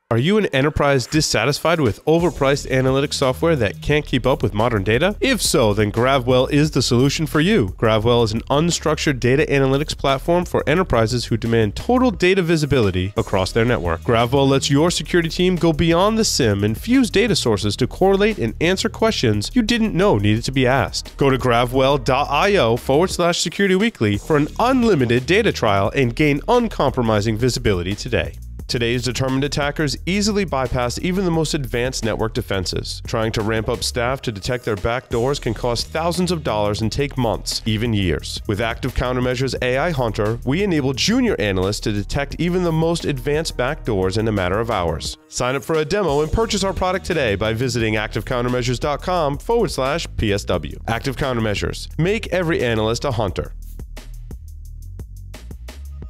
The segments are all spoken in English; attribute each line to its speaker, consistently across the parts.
Speaker 1: Are you an enterprise dissatisfied with overpriced analytics software that can't keep up with modern data? If so, then GravWell is the solution for you. GravWell is an unstructured data analytics platform for enterprises who demand total data visibility across their network. GravWell lets your security team go beyond the SIM and fuse data sources to correlate and answer questions you didn't know needed to be asked. Go to gravwell.io/securityweekly for an unlimited data trial and gain uncompromising visibility today. Today's determined attackers easily bypass even the most advanced network defenses. Trying to ramp up staff to detect their backdoors can cost thousands of dollars and take months, even years. With Active Countermeasures AI Hunter, we enable junior analysts to detect even the most advanced backdoors in a matter of hours. Sign up for a demo and purchase our product today by visiting activecountermeasures.com/PSW. Active Countermeasures. Make every analyst a hunter.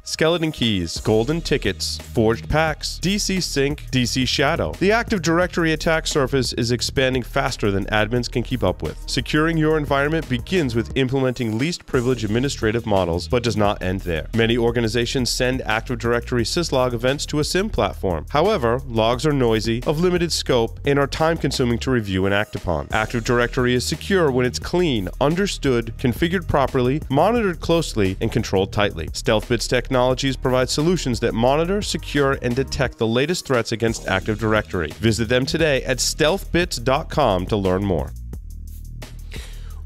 Speaker 1: Skeleton keys, golden tickets, forged packs, DC sync, DC shadow. The Active Directory attack surface is expanding faster than admins can keep up with. Securing your environment begins with implementing least privilege administrative models, but does not end there. Many organizations send Active Directory syslog events to a SIM platform. However, logs are noisy, of limited scope, and are time-consuming to review and act upon. Active Directory is secure when it's clean, understood, configured properly, monitored closely, and controlled tightly. StealthBits technologies provide solutions that monitor, secure, and detect the latest threats against Active Directory. Visit them today at stealthbits.com to learn more.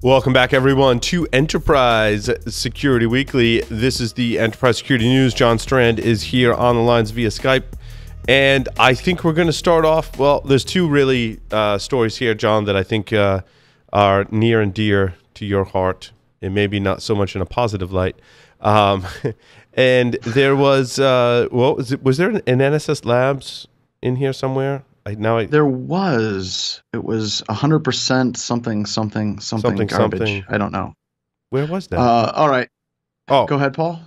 Speaker 1: Welcome back, everyone, to Enterprise Security Weekly. This is the Enterprise Security News. John Strand is here on the lines via Skype. And I think we're going to start off, well, there's two really stories here, John, that I think are near and dear to your heart, and maybe not so much in a positive light. And there was, what was it? Was there an NSS Labs in here somewhere?
Speaker 2: There was. It was 100% something garbage. I don't know.
Speaker 1: Where was that?
Speaker 2: All right.
Speaker 1: Oh,
Speaker 2: go ahead, Paul.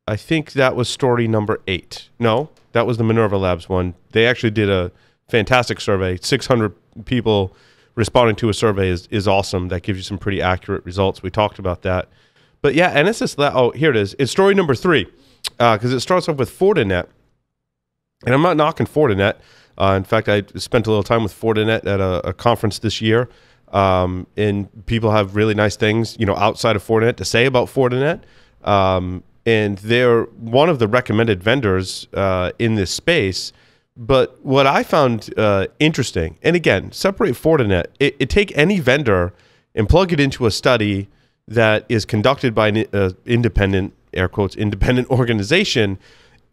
Speaker 1: I think that was story number 8. No, that was the Minerva Labs one. They actually did a fantastic survey. 600 people responding to a survey is awesome. That gives you some pretty accurate results. We talked about that. But yeah, NSS Lab, oh, here it is. It's story number 3, because it starts off with Fortinet. And I'm not knocking Fortinet. In fact, I spent a little time with Fortinet at a conference this year. And people have really nice things, outside of Fortinet to say about Fortinet. And they're one of the recommended vendors in this space. But what I found interesting, and again, separate Fortinet. It take any vendor and plug it into a study that is conducted by an independent, air quotes, independent organization.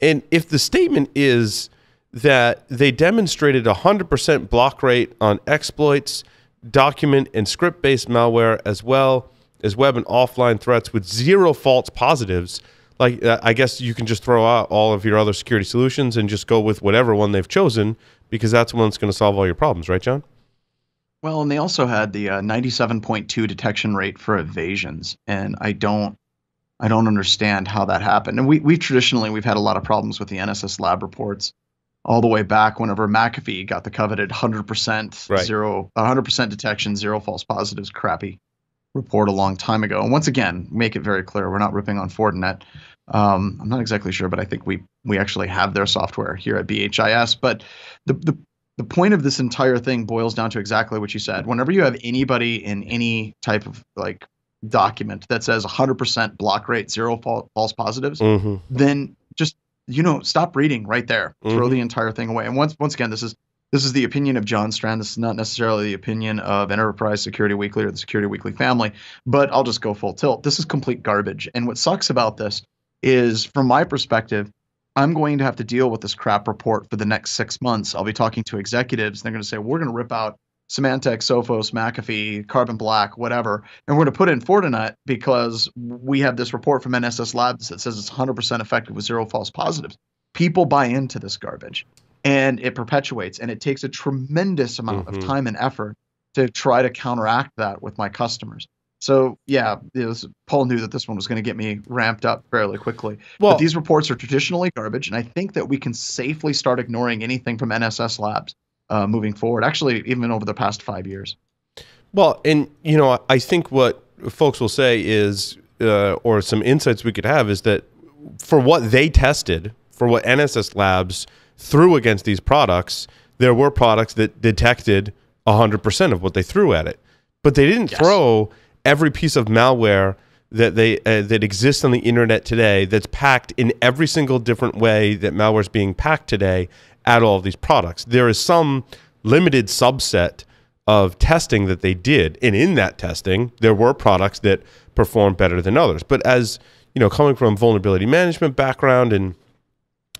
Speaker 1: And if the statement is that they demonstrated 100% block rate on exploits, document and script-based malware, as well as web and offline threats with 0 false positives, like I guess you can just throw out all of your other security solutions and just go with whatever one they've chosen, because that's the one that's going to solve all your problems, right, John?
Speaker 2: Well, and they also had the 97.2 detection rate for evasions, and I don't understand how that happened. And we've had a lot of problems with the NSS Lab reports all the way back whenever McAfee got the coveted 100%
Speaker 1: right.
Speaker 2: 100% detection, 0 false positives, crappy report a long time ago. And once again, make it very clear, we're not ripping on Fortinet. I'm not exactly sure, but I think we actually have their software here at BHIS. But the point of this entire thing boils down to exactly what you said. Whenever you have anybody in any type of document that says 100% block rate, 0 false positives, then just stop reading right there. Throw the entire thing away. And once again, this is the opinion of John Strand. This is not necessarily the opinion of Enterprise Security Weekly or the Security Weekly family. But I'll just go full tilt. This is complete garbage. And what sucks about this is, from my perspective, I'm going to have to deal with this crap report for the next 6 months. I'll be talking to executives, and they're going to say, we're going to rip out Symantec, Sophos, McAfee, Carbon Black, whatever, and we're going to put in Fortinet because we have this report from NSS Labs that says it's 100% effective with 0 false positives. People buy into this garbage, and it perpetuates, and it takes a tremendous amount of time and effort to try to counteract that with my customers. So yeah, Paul knew that this one was going to get me ramped up fairly quickly. But these reports are traditionally garbage, and I think that we can safely start ignoring anything from NSS Labs moving forward, actually even over the past 5 years.
Speaker 1: Well, and I think what folks will say is, or some insights we could have, is that for what they tested, for what NSS Labs threw against these products, there were products that detected 100% of what they threw at it. But they didn't throw every piece of malware that exists on the internet today that's packed in every single different way that malware is being packed today at all of these products. There is some limited subset of testing that they did, and in that testing, there were products that performed better than others. But as you know, coming from vulnerability management background and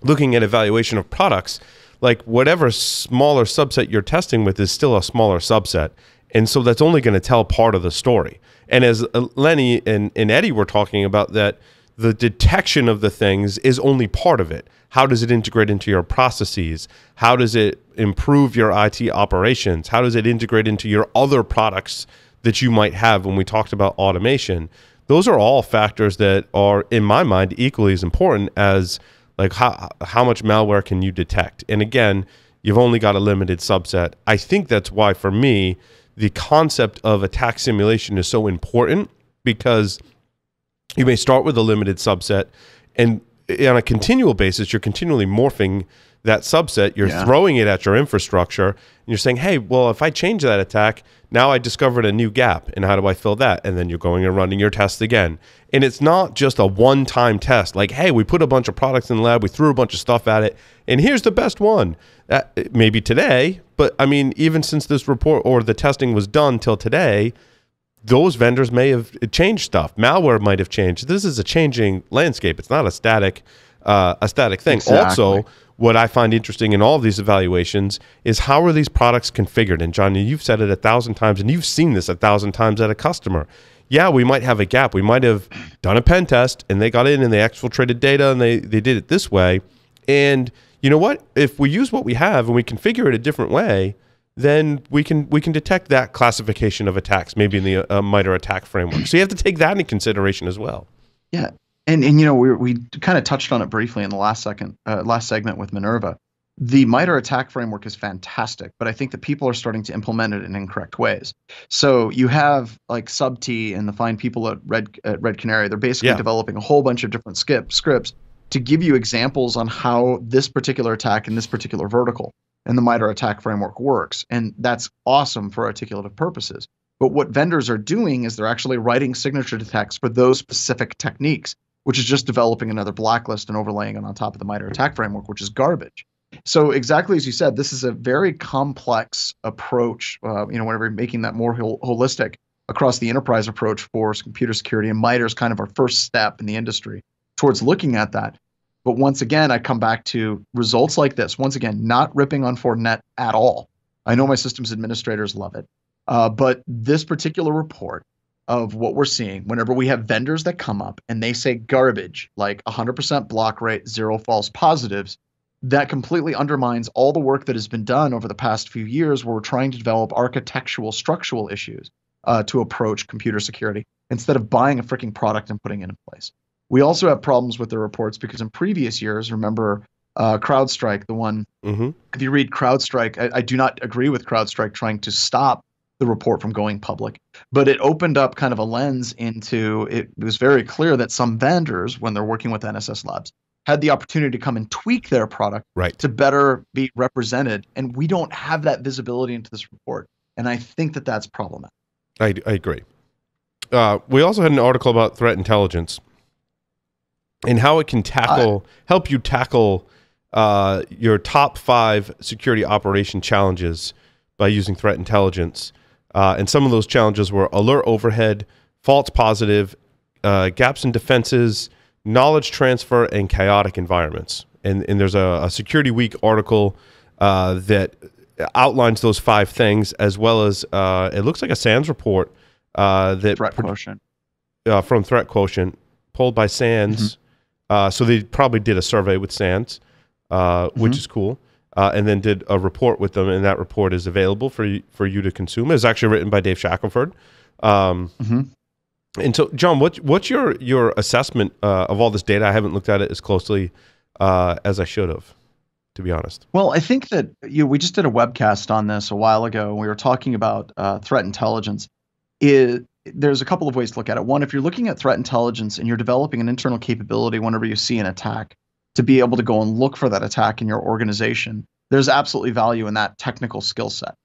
Speaker 1: looking at evaluation of products, like whatever smaller subset you're testing with is still a smaller subset. And so that's only going to tell part of the story. And as Lenny and Eddie were talking about, that the detection of the things is only part of it. How does it integrate into your processes? How does it improve your IT operations? How does it integrate into your other products that you might have when we talked about automation? Those are all factors that are, in my mind, equally as important as like how much malware can you detect? And again, you've only got a limited subset. I think that's why, for me, the concept of attack simulation is so important, because you may start with a limited subset, and on a continual basis, you're continually morphing that subset. You're throwing it at your infrastructure, and you're saying, hey, well, if I change that attack, now I discovered a new gap, and how do I fill that? And then you're going and running your tests again. And it's not just a one-time test, like, hey, we put a bunch of products in the lab, we threw a bunch of stuff at it, and here's the best one. Maybe today, but I mean, even since this report or the testing was done till today, those vendors may have changed stuff. Malware might have changed. This is a changing landscape. It's not a static thing.
Speaker 2: Exactly.
Speaker 1: Also, what I find interesting in all of these evaluations is how are these products configured? And John, you've said it 1,000 times, and you've seen this 1,000 times at a customer. Yeah, we might have a gap. We might have done a pen test, and they got in and they exfiltrated data, and they did it this way. And you know what? If we use what we have and we configure it a different way, then we can detect that classification of attacks, maybe in the MITRE attack framework. So you have to take that into consideration as well.
Speaker 2: Yeah, and you know, we kind of touched on it briefly in the last segment with Minerva. The MITRE attack framework is fantastic, but I think that people are starting to implement it in incorrect ways. So you have like Sub-T and the fine people at Red Canary. They're basically developing a whole bunch of different scripts to give you examples on how this particular attack in this particular vertical and the MITRE attack framework works. And that's awesome for articulative purposes. But what vendors are doing is they're actually writing signature detects for those specific techniques, which is just developing another blacklist and overlaying it on top of the MITRE attack framework, which is garbage. So exactly as you said, this is a very complex approach, whenever you're making that more holistic across the enterprise approach for computer security. And MITRE is kind of our first step in the industry towards looking at that. But once again, I come back to results like this. Once again, not ripping on Fortinet at all. I know my systems administrators love it. But this particular report of what we're seeing, whenever we have vendors that come up and they say garbage, like 100% block rate, 0 false positives, that completely undermines all the work that has been done over the past few years where we're trying to develop architectural, structural issues to approach computer security instead of buying a freaking product and putting it in place. We also have problems with the reports because in previous years, remember CrowdStrike, the one, if you read CrowdStrike, I do not agree with CrowdStrike trying to stop the report from going public, but it opened up kind of a lens into, it was very clear that some vendors, when they're working with NSS Labs, had the opportunity to come and tweak their product to better be represented. And we don't have that visibility into this report. And I think that that's problematic.
Speaker 1: I agree. We also had an article about threat intelligence and how it can help you tackle your top 5 security operation challenges by using threat intelligence. And some of those challenges were alert overhead, false positive, gaps in defenses, knowledge transfer, and chaotic environments. And there's a Security Week article that outlines those 5 things, as well as it looks like a SANS report that
Speaker 2: Threat Quotient.
Speaker 1: From Threat Quotient, pulled by SANS. So they probably did a survey with SANS, which is cool, and then did a report with them, and that report is available for you to consume. It's actually written by Dave Shackelford. And so, John, what's your assessment of all this data? I haven't looked at it as closely as I should have, to be honest.
Speaker 2: Well, I think that we just did a webcast on this a while ago, and we were talking about threat intelligence. There's a couple of ways to look at it. One, if you're looking at threat intelligence and you're developing an internal capability whenever you see an attack, to be able to go and look for that attack in your organization, there's absolutely value in that technical skill set.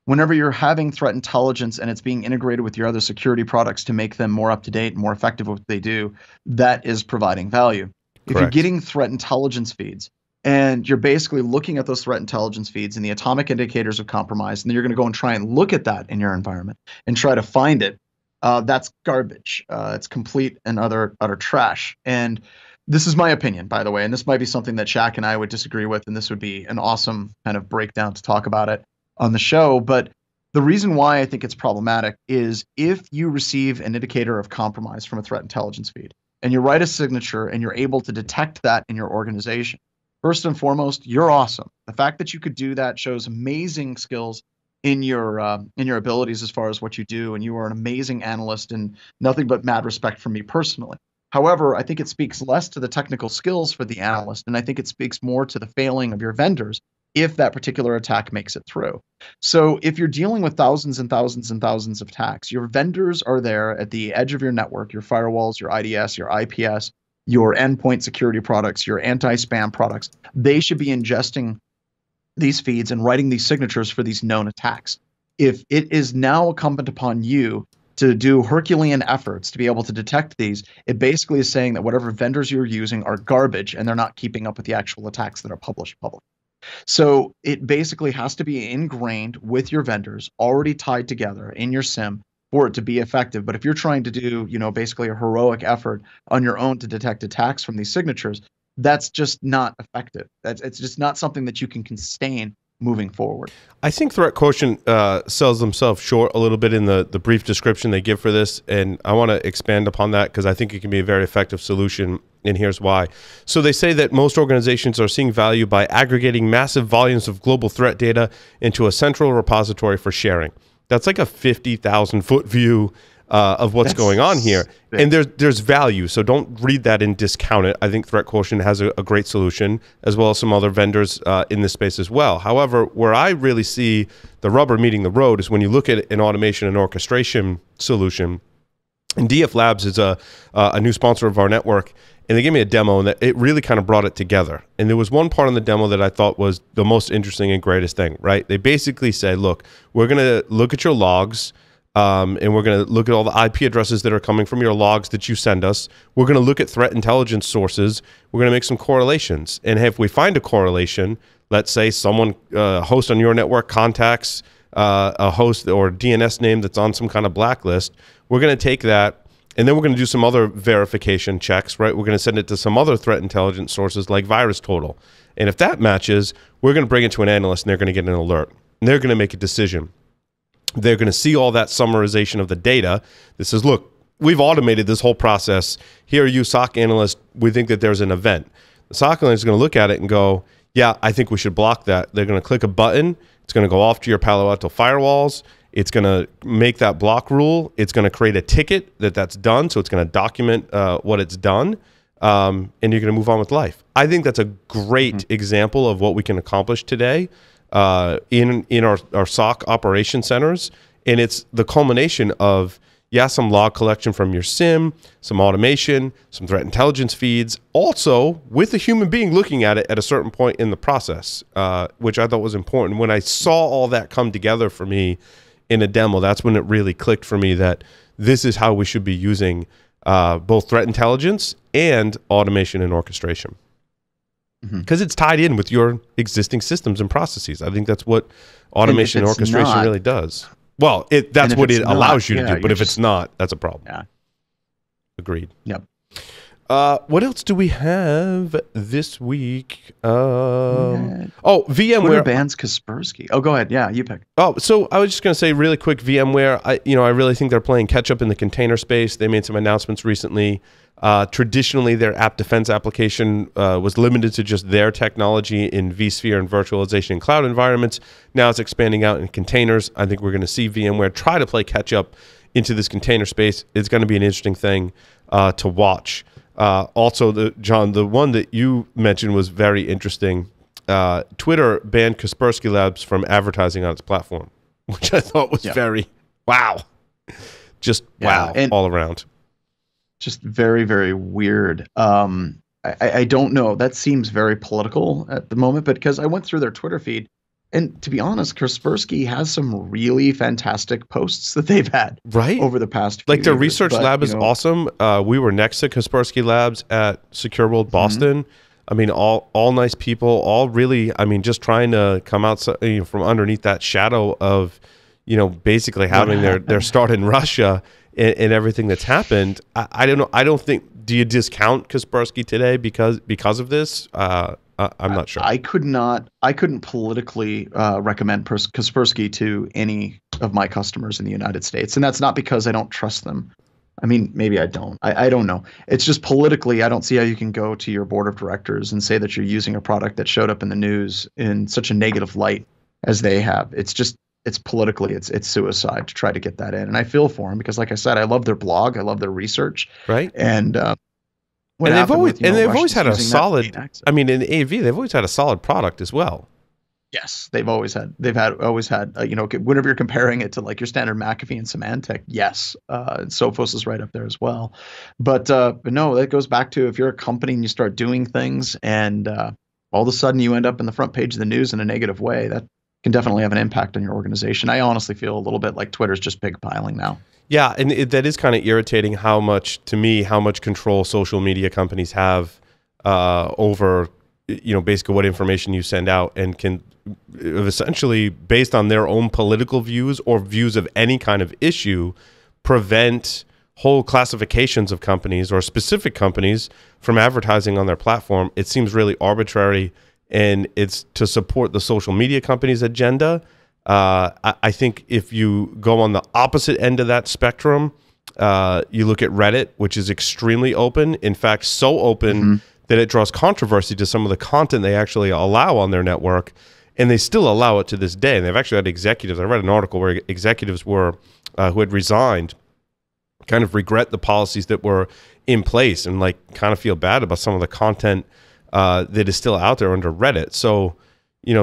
Speaker 2: Whenever you're having threat intelligence and it's being integrated with your other security products to make them more up to date and more effective at what they do, that is providing value. If you're
Speaker 1: Correct.
Speaker 2: getting threat intelligence feeds and you're basically looking at those threat intelligence feeds and the atomic indicators of compromise, and then you're going to go and try and look at that in your environment and try to find it, that's garbage. It's complete and utter trash. And this is my opinion, by the way, and this might be something that Shaq and I would disagree with, and this would be an awesome kind of breakdown to talk about it on the show. But the reason why I think it's problematic is if you receive an indicator of compromise from a threat intelligence feed and you write a signature and you're able to detect that in your organization, first and foremost, you're awesome. The fact that you could do that shows amazing skills in your abilities as far as what you do, and you are an amazing analyst, and nothing but mad respect from me personally. However, I think it speaks less to the technical skills for the analyst, and I think it speaks more to the failing of your vendors if that particular attack makes it through. So if you're dealing with thousands and thousands and thousands of attacks, your vendors are there at the edge of your network, your firewalls, your IDS, your IPS, your endpoint security products, your anti-spam products. They should be ingesting these feeds and writing these signatures for these known attacks. If it is now incumbent upon you to do Herculean efforts to be able to detect these, it basically is saying that whatever vendors you're using are garbage and they're not keeping up with the actual attacks that are published publicly. So it basically has to be ingrained with your vendors, already tied together in your SIM for it to be effective. But if you're trying to do, basically a heroic effort on your own to detect attacks from these signatures, that's just not effective. It's just not something that you can sustain moving forward.
Speaker 1: I think Threat Quotient sells themselves short a little bit in the brief description they give for this, and I want to expand upon that because I think it can be a very effective solution, and here's why. So they say that most organizations are seeing value by aggregating massive volumes of global threat data into a central repository for sharing. That's like a 50,000-foot view of what's going on here.
Speaker 2: Big.
Speaker 1: And there's value, so don't read that and discount it. I think Threat Quotient has a great solution, as well as some other vendors in this space as well. However, where I really see the rubber meeting the road is when you look at an automation and orchestration solution. And DF Labs is a new sponsor of our network, and they gave me a demo, and it really kind of brought it together. And there was one part in the demo that I thought was the most interesting and greatest thing, right? They basically say, look, we're going to look at your logs, and we're going to look at all the IP addresses that are coming from your logs that you send us. We're going to look at threat intelligence sources. We're going to make some correlations. And if we find a correlation, let's say someone, host on your network contacts a host or DNS name that's on some kind of blacklist, we're going to take that, and then we're going to do some other verification checks, right? We're going to send it to some other threat intelligence sources like VirusTotal. And if that matches, we're going to bring it to an analyst, and they're going to get an alert. And they're going to make a decision. They're going to see all that summarization of the data. This is, look, we've automated this whole process. Here, you SOC analyst, we think that there's an event. The SOC analyst is going to look at it and go, yeah, I think we should block that. They're going to click a button. It's going to go off to your Palo Alto firewalls. It's going to make that block rule. It's going to create a ticket that's done. So it's going to document what it's done. And you're going to move on with life. I think that's a great example of what we can accomplish today in our SOC operation centers. And it's the culmination of, some log collection from your SIM, some automation, some threat intelligence feeds, also with a human being looking at it at a certain point in the process, which I thought was important. When I saw all that come together for me in a demo, that's when it really clicked for me that this is how we should be using both threat intelligence and automation and orchestration. Because it's tied in with your existing systems and processes. I think that's what automation and orchestration really does. Well, that's what it allows you to do. But if it's not, that's a problem.
Speaker 2: Yeah.
Speaker 1: Agreed.
Speaker 2: Yep.
Speaker 1: What else do we have this week? VMware.
Speaker 2: Twitter bans Kaspersky. Oh, go ahead. Yeah, you pick.
Speaker 1: Oh, so I was just going to say really quick, VMware, I really think they're playing catch up in the container space. They made some announcements recently. Traditionally, their app defense application was limited to just their technology in vSphere and virtualization and cloud environments. Now it's expanding out in containers. I think we're going to see VMware try to play catch up into this container space. It's going to be an interesting thing to watch. Also, John, the one that you mentioned was very interesting. Twitter banned Kaspersky Labs from advertising on its platform, which I thought was very, wow. Just wow,
Speaker 2: and
Speaker 1: all around.
Speaker 2: Just very, very weird. I I don't know. That seems very political at the moment, but because I went through their Twitter feed, and to be honest, Kaspersky has some really fantastic posts that they've had
Speaker 1: Right?
Speaker 2: over the past few
Speaker 1: Like their
Speaker 2: years.
Speaker 1: research
Speaker 2: But,
Speaker 1: lab
Speaker 2: you
Speaker 1: is
Speaker 2: know,
Speaker 1: awesome. We were next to Kaspersky Labs at Secure World Boston. I mean, all nice people, all really, I mean, just trying to come out from underneath that shadow of, basically having their start in Russia and everything that's happened. I don't know. I don't think. Do you discount Kaspersky today because of this? I'm not sure.
Speaker 2: I couldn't politically recommend Kaspersky to any of my customers in the United States, and that's not because I don't trust them. I mean, maybe I don't. I don't know. It's just politically, I don't see how you can go to your board of directors and say that you're using a product that showed up in the news in such a negative light as they have. It's politically, it's suicide to try to get that in. And I feel for them because, like I said, I love their blog, I love their research,
Speaker 1: Right.
Speaker 2: And
Speaker 1: they've always had a
Speaker 2: Russians using that to
Speaker 1: solid.
Speaker 2: gain access.
Speaker 1: I mean, in AV, they've always had a solid product as well.
Speaker 2: Yes, always had, whenever you're comparing it to like your standard McAfee and Symantec, yes, Sophos is right up there as well. But no, that goes back to if you're a company and you start doing things and all of a sudden you end up in the front page of the news in a negative way, that can definitely have an impact on your organization. I honestly feel a little bit like Twitter's just pigpiling now.
Speaker 1: Yeah, and that is kind of irritating how much control social media companies have over, basically what information you send out, and can essentially, based on their own political views or views of any kind of issue, prevent whole classifications of companies or specific companies from advertising on their platform. It seems really arbitrary, and it's to support the social media company's agenda. I think if you go on the opposite end of that spectrum, you look at Reddit, which is extremely open. In fact, so open that it draws controversy to some of the content they actually allow on their network, and they still allow it to this day. And they've actually had executives. I read an article where executives were who had resigned kind of regret the policies that were in place and like kind of feel bad about some of the content that is still out there under Reddit. So,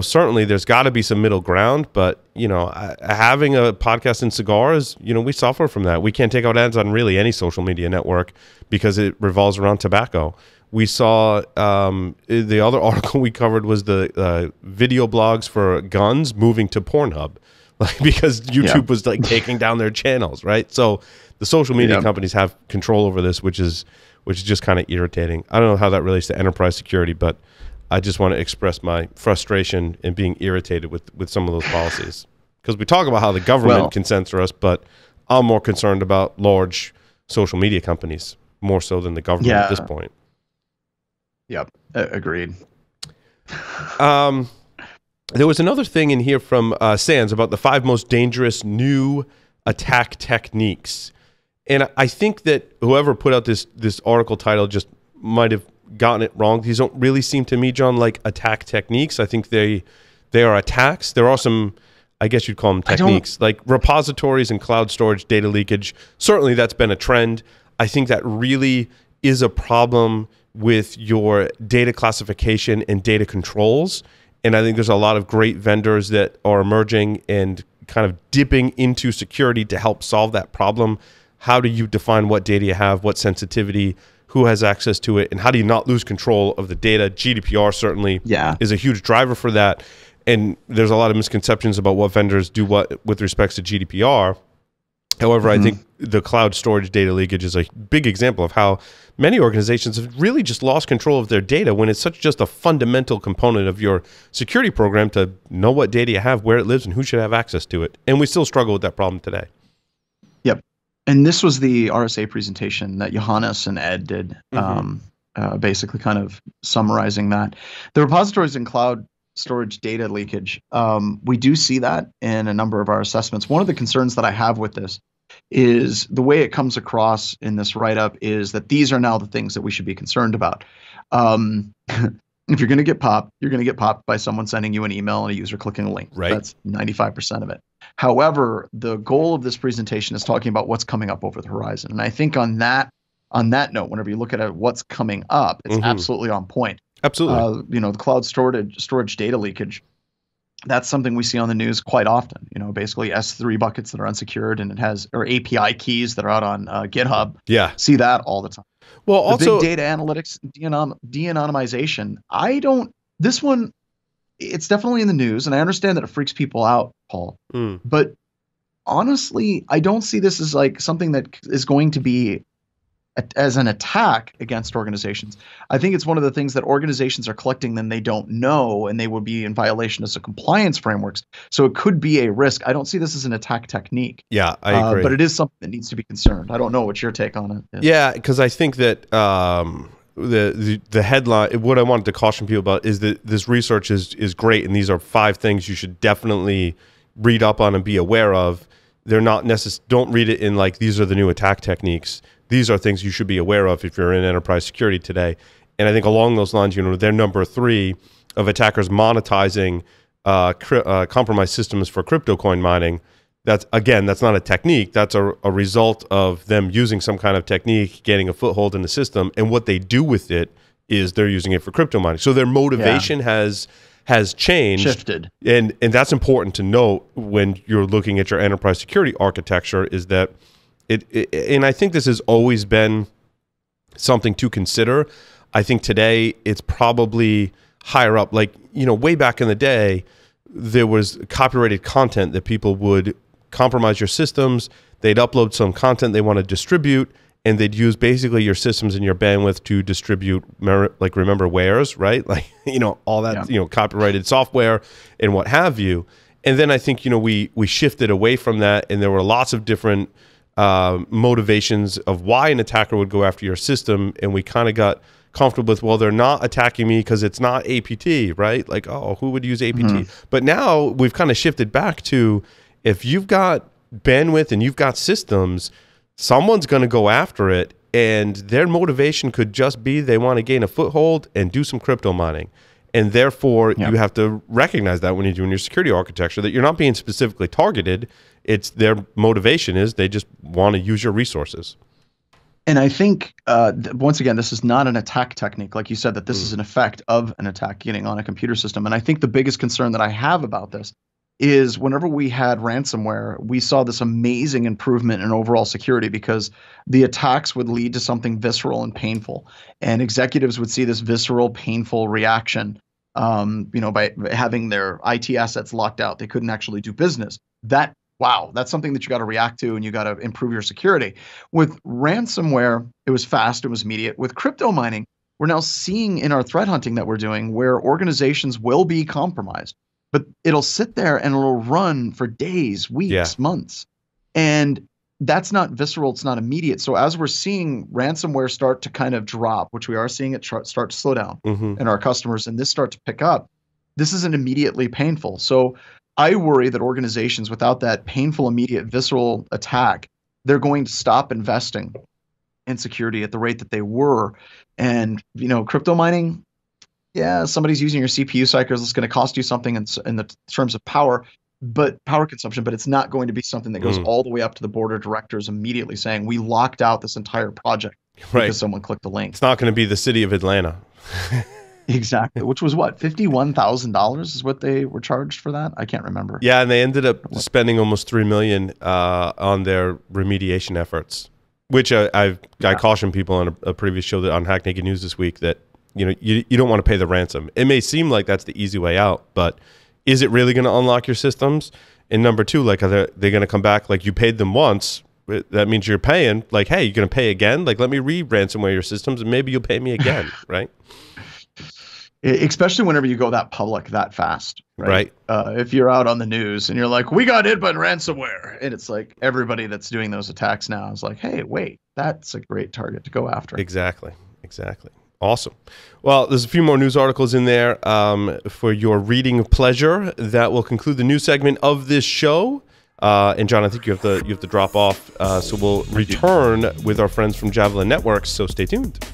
Speaker 1: certainly there's got to be some middle ground, but, having a podcast in cigars, we suffer from that. We can't take out ads on really any social media network because it revolves around tobacco. We saw the other article we covered was the video blogs for guns moving to Pornhub, like because YouTube was like taking down their channels, right? So the social media companies have control over this, which is just kind of irritating. I don't know how that relates to enterprise security, but I just want to express my frustration and being irritated with some of those policies. Because we talk about how the government can censor us, but I'm more concerned about large social media companies more so than the government at this point.
Speaker 2: Yep, agreed.
Speaker 1: There was another thing in here from SANS about the 5 most dangerous new attack techniques. And I think that whoever put out this article title just might have gotten it wrong. These don't really seem to me, John, like attack techniques. I think they are attacks. There are some, I guess you'd call them techniques, like repositories and cloud storage data leakage. Certainly that's been a trend. I think that really is a problem with your data classification and data controls. And I think there's a lot of great vendors that are emerging and kind of dipping into security to help solve that problem. How do you define what data you have, what sensitivity, who has access to it, and how do you not lose control of the data? GDPR certainly is a huge driver for that. And there's a lot of misconceptions about what vendors do what with respects to GDPR. However, I think the cloud storage data leakage is a big example of how many organizations have really just lost control of their data when it's such just a fundamental component of your security program to know what data you have, where it lives, and who should have access to it. And we still struggle with that problem today.
Speaker 2: Yep. And this was the RSA presentation that Johannes and Ed did, basically kind of summarizing that. The repositories and cloud storage data leakage, we do see that in a number of our assessments. One of the concerns that I have with this is the way it comes across in this write-up is that these are now the things that we should be concerned about. If you're going to get popped, you're going to get popped by someone sending you an email and a user clicking a link.
Speaker 1: Right.
Speaker 2: That's 95% of it. However, the goal of this presentation is talking about what's coming up over the horizon. And I think on that note, whenever you look at what's coming up, it's absolutely on point.
Speaker 1: Absolutely.
Speaker 2: The cloud storage data leakage. That's something we see on the news quite often. Basically S3 buckets that are unsecured, and it has, or API keys that are out on GitHub.
Speaker 1: Yeah.
Speaker 2: See that all the time.
Speaker 1: Well,
Speaker 2: The
Speaker 1: also,
Speaker 2: big data analytics, de-anonymization. This one, it's definitely in the news, and I understand that it freaks people out, Paul. But honestly, I don't see this as like something that is going to be as an attack against organizations. I think it's one of the things that organizations are collecting then they don't know, and they would be in violation of some compliance frameworks. So it could be a risk. I don't see this as an attack technique.
Speaker 1: Yeah, I agree.
Speaker 2: But it is something that needs to be concerned. I don't know what your take on it is.
Speaker 1: Yeah, because I think that the headline, what I wanted to caution people about is that this research is great, and these are 5 things you should definitely read up on and be aware of. They're not don't read it in like, these are the new attack techniques. These are things you should be aware of if you're in enterprise security today. And I think along those lines, they're number 3 of attackers monetizing compromised systems for crypto coin mining. That's not a technique. That's a result of them using some kind of technique, getting a foothold in the system. And what they do with it is they're using it for crypto mining. So their motivation has changed.
Speaker 2: Shifted.
Speaker 1: And that's important to note when you're looking at your enterprise security architecture, is that and I think this has always been something to consider. I think today it's probably higher up. Like, way back in the day, there was copyrighted content that people would compromise your systems. They'd upload some content they want to distribute, and they'd use basically your systems and your bandwidth to distribute, like, remember wares, right? Like, all that, copyrighted software and what have you. And then I think, we shifted away from that, and there were lots of different motivations of why an attacker would go after your system, and we kind of got comfortable with, well, they're not attacking me because it's not APT, right? Like, oh, who would use APT? Mm-hmm. But now we've kind of shifted back to, if you've got bandwidth and you've got systems, someone's going to go after it, and their motivation could just be they want to gain a foothold and do some crypto mining. And therefore, you have to recognize that when you're doing your security architecture, that you're not being specifically targeted. It's their motivation is they just want to use your resources.
Speaker 2: And I think, once again, this is not an attack technique. Like you said, that this is an effect of an attack getting on a computer system. And I think the biggest concern that I have about this is whenever we had ransomware, we saw this amazing improvement in overall security because the attacks would lead to something visceral and painful. And executives would see this visceral, painful reaction, by having their IT assets locked out. They couldn't actually do business. Wow, that's something that you got to react to, and you got to improve your security. With ransomware, it was fast, it was immediate. With crypto mining, we're now seeing in our threat hunting that we're doing where organizations will be compromised, but it'll sit there and it'll run for days, weeks, months. And that's not visceral, it's not immediate. So as we're seeing ransomware start to kind of drop, which we are seeing it start to slow down in our customers, and this start to pick up, this isn't immediately painful. So I worry that organizations without that painful, immediate, visceral attack, they're going to stop investing in security at the rate that they were. And, crypto mining, somebody's using your CPU cycles. It's going to cost you something in the terms of power consumption, but it's not going to be something that goes all the way up to the board of directors immediately saying, we locked out this entire project because someone clicked a link.
Speaker 1: It's not going to be the city of Atlanta.
Speaker 2: Exactly, which was what, $51,000 is what they were charged for that? I can't remember.
Speaker 1: Yeah, and they ended up spending almost $3 million on their remediation efforts, which I cautioned people on a previous show on Hack Naked News this week that you don't want to pay the ransom. It may seem like that's the easy way out, but is it really going to unlock your systems? And number 2, like, are they going to come back like you paid them once? That means you're paying. Like, hey, you're going to pay again? Like, let me re-ransomware your systems, and maybe you'll pay me again, right?
Speaker 2: Especially whenever you go that public that fast, right? If you're out on the news and you're like, we got hit by ransomware, and it's like everybody that's doing those attacks now is like, hey, wait, that's a great target to go after.
Speaker 1: Exactly. Awesome. Well, there's a few more news articles in there for your reading pleasure. That will conclude the news segment of this show. And John, I think you have to drop off. So we'll return with our friends from Javelin Networks. So stay tuned.